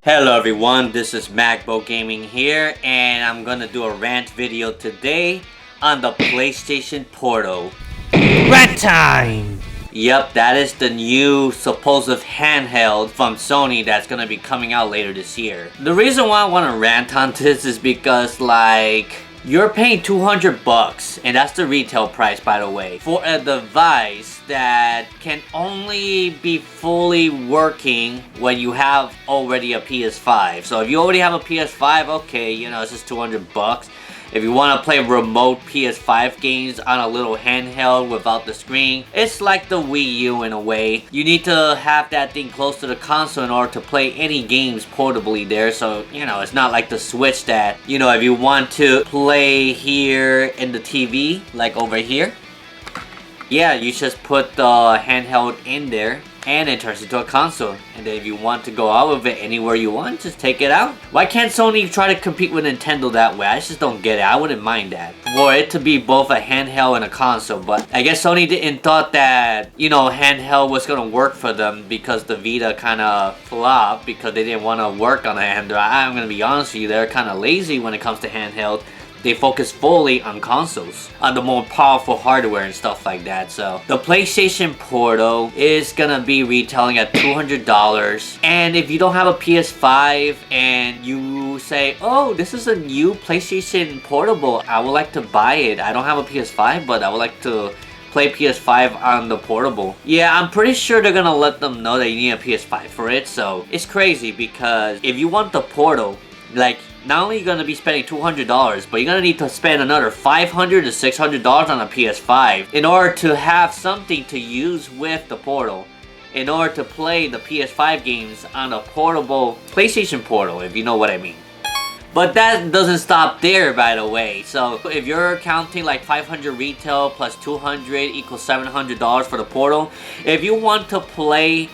Hello everyone, this is Magbo Gaming here, and I'm gonna do a rant video today on the PlayStation Portal. Rant time! Yep, that is the new supposed handheld from Sony that's gonna be coming out later this year. The reason why I wanna rant on this is because, you're paying 200 bucks, and that's the retail price, by the way, for a device that can only be fully working when you have already a PS5. So if you already have a PS5, okay, you know, it's just 200 bucks. If you want to play remote PS5 games on a little handheld without the screen, it's like the Wii U in a way. You need to have that thing close to the console in order to play any games portably there. So, you know, it's not like the Switch that, you know, if you want to play here in the TV, like over here, yeah, you just put the handheld in there and it turns into a console. And then if you want to go out with it anywhere you want, just take it out. Why can't Sony try to compete with Nintendo that way? I just don't get it. I wouldn't mind that. For it to be both a handheld and a console. But I guess Sony didn't thought that, you know, handheld was going to work for them because the Vita kind of flopped because they didn't want to work on a handheld. I'm going to be honest with you, they're kind of lazy when it comes to handheld. They focus fully on consoles, on the more powerful hardware and stuff like that. So the PlayStation Portal is gonna be retailing at $200. And if you don't have a PS5 and you say, oh, this is a new PlayStation Portable, I would like to buy it. I don't have a PS5, but I would like to play PS5 on the portable. Yeah, I'm pretty sure they're gonna let them know that you need a PS5 for it. So it's crazy because if you want the Portal, like, not only are you going to be spending $200, but you're going to need to spend another $500 to $600 on a PS5 in order to have something to use with the Portal, in order to play the PS5 games on a portable PlayStation Portal, if you know what I mean. But that doesn't stop there, by the way. So if you're counting like 500 retail plus 200 equals $700 for the Portal, if you want to play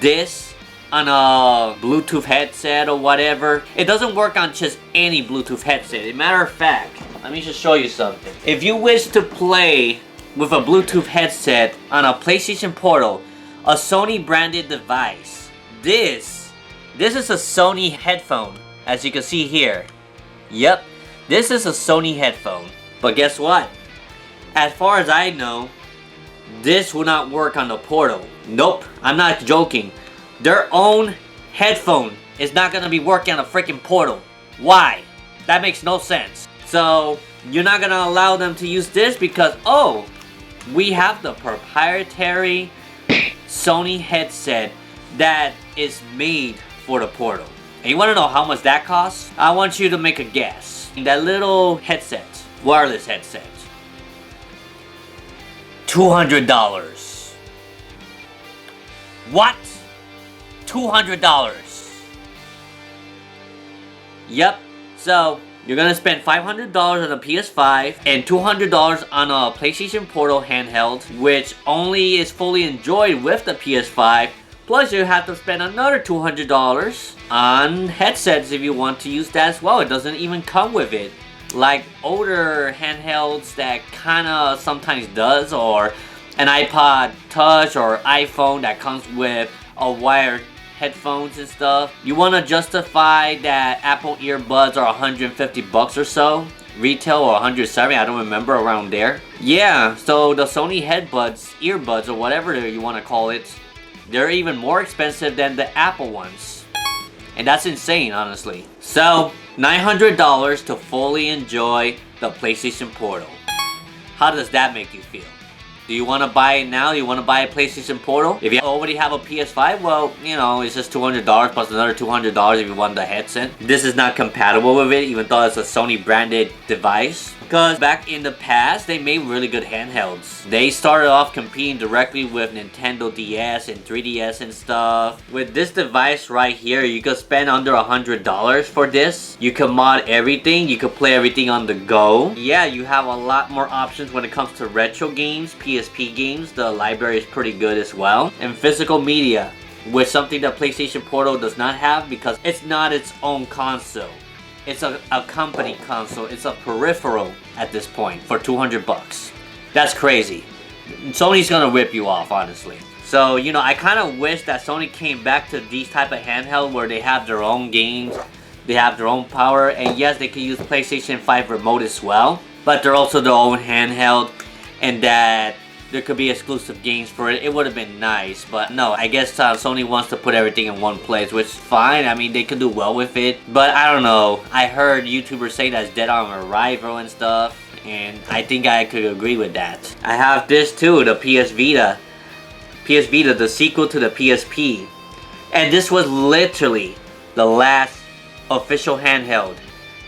this on a Bluetooth headset or whatever, it doesn't work on just any Bluetooth headset. As a matter of fact, let me just show you something. If you wish to play with a Bluetooth headset on a PlayStation Portal, a Sony branded device, this is a Sony headphone, as you can see here. Yep, this is a Sony headphone. But guess what? As far as I know, this will not work on the Portal. Nope, I'm not joking. Their own headphone is not going to be working on a freaking Portal. Why? That makes no sense. So, you're not going to allow them to use this because, oh, we have the proprietary Sony headset that is made for the Portal. And you want to know how much that costs? I want you to make a guess. That little headset, wireless headset, $200. What? $200. Yep. So you're gonna spend $500 on a PS5 and $200 on a PlayStation Portal handheld, which only is fully enjoyed with the PS5. Plus you have to spend another $200 on headsets if you want to use that as well. It doesn't even come with it, like older handhelds that kinda sometimes does, or an iPod Touch or iPhone that comes with a wired headphones and stuff. You want to justify that Apple earbuds are 150 bucks or so retail, or 170, I don't remember, around there. Yeah, so the Sony earbuds or whatever you want to call it, they're even more expensive than the Apple ones, and that's insane, honestly. So $900 to fully enjoy the PlayStation Portal. How does that make you feel? Do you want to buy it now? Do you want to buy a PlayStation Portal? If you already have a PS5, well, you know, it's just $200 plus another $200 if you want the headset. This is not compatible with it, even though it's a Sony branded device. Because back in the past, they made really good handhelds. They started off competing directly with Nintendo DS and 3DS and stuff. With this device right here, you could spend under $100 for this. You can mod everything. You could play everything on the go. Yeah, you have a lot more options when it comes to retro games, PSP games. The library is pretty good as well. And physical media, which something that PlayStation Portal does not have because it's not its own console. It's a company console. It's a peripheral at this point for 200 bucks. That's crazy. Sony's gonna rip you off, honestly. So, you know, I kind of wish that Sony came back to these type of handheld where they have their own games, they have their own power, and yes, they can use PlayStation 5 remote as well, but they're also their own handheld, and that there could be exclusive games for it. It would have been nice, but no, I guess Sony wants to put everything in one place, which is fine. I mean, they could do well with it, but I don't know. I heard YouTubers say that's dead on arrival and stuff, and I think I could agree with that. I have this too, the PS Vita. PS Vita, the sequel to the PSP. And this was literally the last official handheld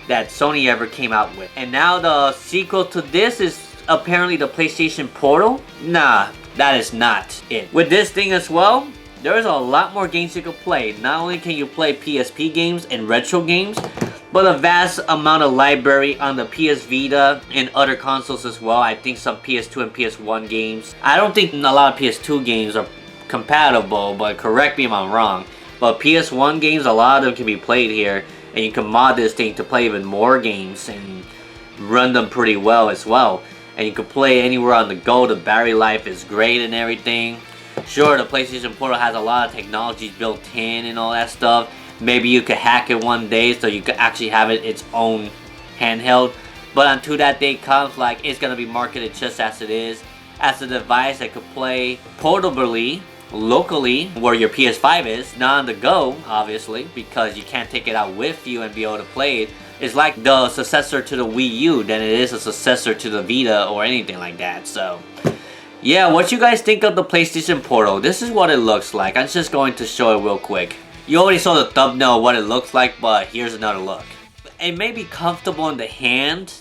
that Sony ever came out with. And now the sequel to this is apparently the PlayStation Portal? Nah, that is not it. With this thing as well, there's a lot more games you can play. Not only can you play PSP games and retro games, but a vast amount of library on the PS Vita and other consoles as well. I think some PS2 and PS1 games. I don't think a lot of PS2 games are compatible, but correct me if I'm wrong. But PS1 games, a lot of them can be played here, and you can mod this thing to play even more games and run them pretty well as well. And you can play anywhere on the go. The battery life is great and everything. Sure, the PlayStation Portal has a lot of technologies built in and all that stuff. Maybe you could hack it one day so you could actually have it its own handheld. But until that day comes, like, it's gonna be marketed just as it is, as a device that could play portably, locally, where your PS5 is, not on the go, obviously, because you can't take it out with you and be able to play it. It's like the successor to the Wii U than it is a successor to the Vita or anything like that. So, yeah, what you guys think of the PlayStation Portal? This is what it looks like. I'm just going to show it real quick. You already saw the thumbnail of what it looks like, but here's another look. It may be comfortable in the hand.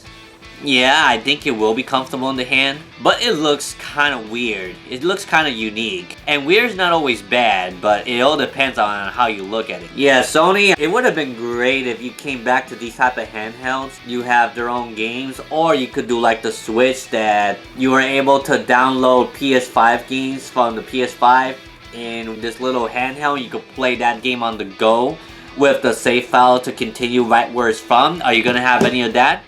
Yeah, I think it will be comfortable in the hand, but it looks kind of weird. It looks kind of unique. And weird's not always bad, but it all depends on how you look at it. Yeah, Sony, it would have been great if you came back to these type of handhelds. You have their own games, or you could do like the Switch, that you were able to download PS5 games from the PS5 in this little handheld. You could play that game on the go with the save file to continue right where it's from. Are you gonna have any of that?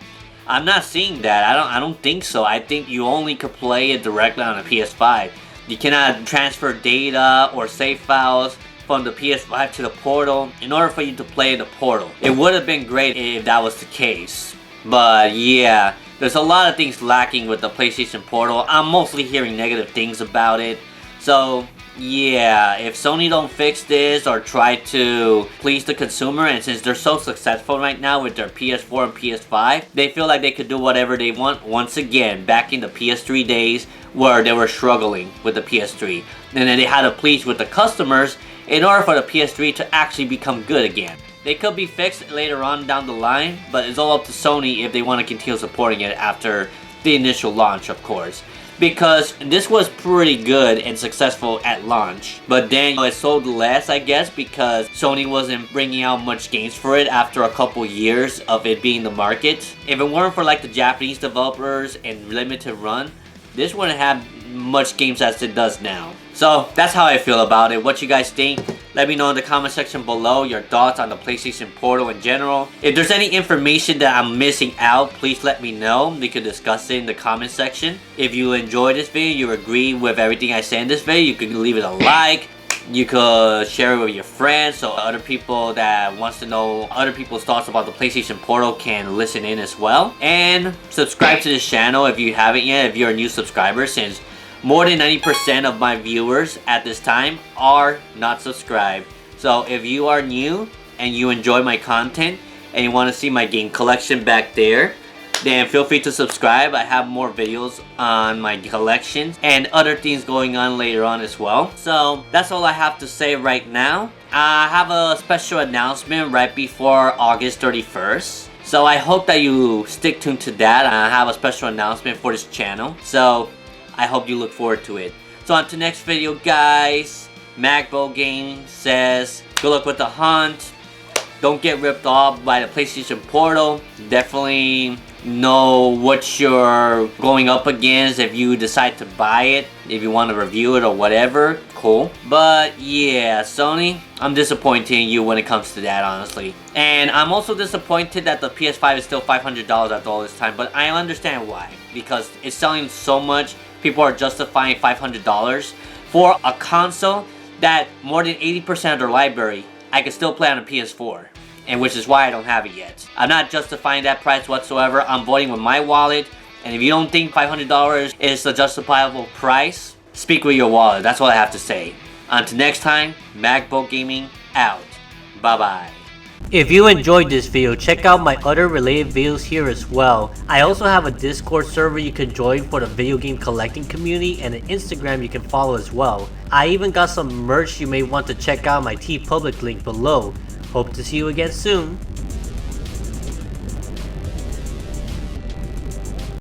I'm not seeing that. I don't think so. I think you only could play it directly on a PS5. You cannot transfer data or save files from the PS5 to the Portal in order for you to play the Portal. It would have been great if that was the case. But yeah, there's a lot of things lacking with the PlayStation Portal. I'm mostly hearing negative things about it. So yeah, if Sony don't fix this or try to please the consumer, and since they're so successful right now with their PS4 and PS5, they feel like they could do whatever they want once again, back in the PS3 days where they were struggling with the PS3. And then they had to please with the customers in order for the PS3 to actually become good again. They could be fixed later on down the line, but it's all up to Sony if they want to continue supporting it after the initial launch, of course. Because this was pretty good and successful at launch, but then it sold less, I guess, because Sony wasn't bringing out much games for it after a couple years of it being the market. If it weren't for like the Japanese developers and limited run, this wouldn't have much games as it does now. So that's how I feel about it. What you guys think? Let me know in the comment section below your thoughts on the PlayStation Portal in general. If there's any information that I'm missing out, please let me know. We could discuss it in the comment section. If you enjoyed this video, you agree with everything I say in this video, you can leave it a like. You could share it with your friends so other people that wants to know other people's thoughts about the PlayStation Portal can listen in as well. And subscribe to this channel if you haven't yet, if you're a new subscriber, since more than 90% of my viewers at this time are not subscribed. So if you are new and you enjoy my content and you want to see my game collection back there, then feel free to subscribe. I have more videos on my collections and other things going on later on as well. So that's all I have to say right now. I have a special announcement right before August 31st. So I hope that you stick tuned to that. I have a special announcement for this channel. So I hope you look forward to it. So on to next video, guys. Magbo Game says, good luck with the hunt. Don't get ripped off by the PlayStation Portal. Definitely know what you're going up against if you decide to buy it. If you want to review it or whatever, cool. But yeah, Sony, I'm disappointed in you when it comes to that, honestly. And I'm also disappointed that the PS5 is still $500 after all this time. But I understand why. Because it's selling so much. People are justifying $500 for a console that more than 80% of their library I can still play on a PS4, and which is why I don't have it yet. I'm not justifying that price whatsoever. I'm voting with my wallet, and if you don't think $500 is a justifiable price, speak with your wallet. That's all I have to say. Until next time, Magbo Gaming out. Bye bye. If you enjoyed this video, check out my other related videos here as well. I also have a Discord server you can join for the video game collecting community, and an Instagram you can follow as well. I even got some merch you may want to check out, my TeePublic link below. Hope to see you again soon.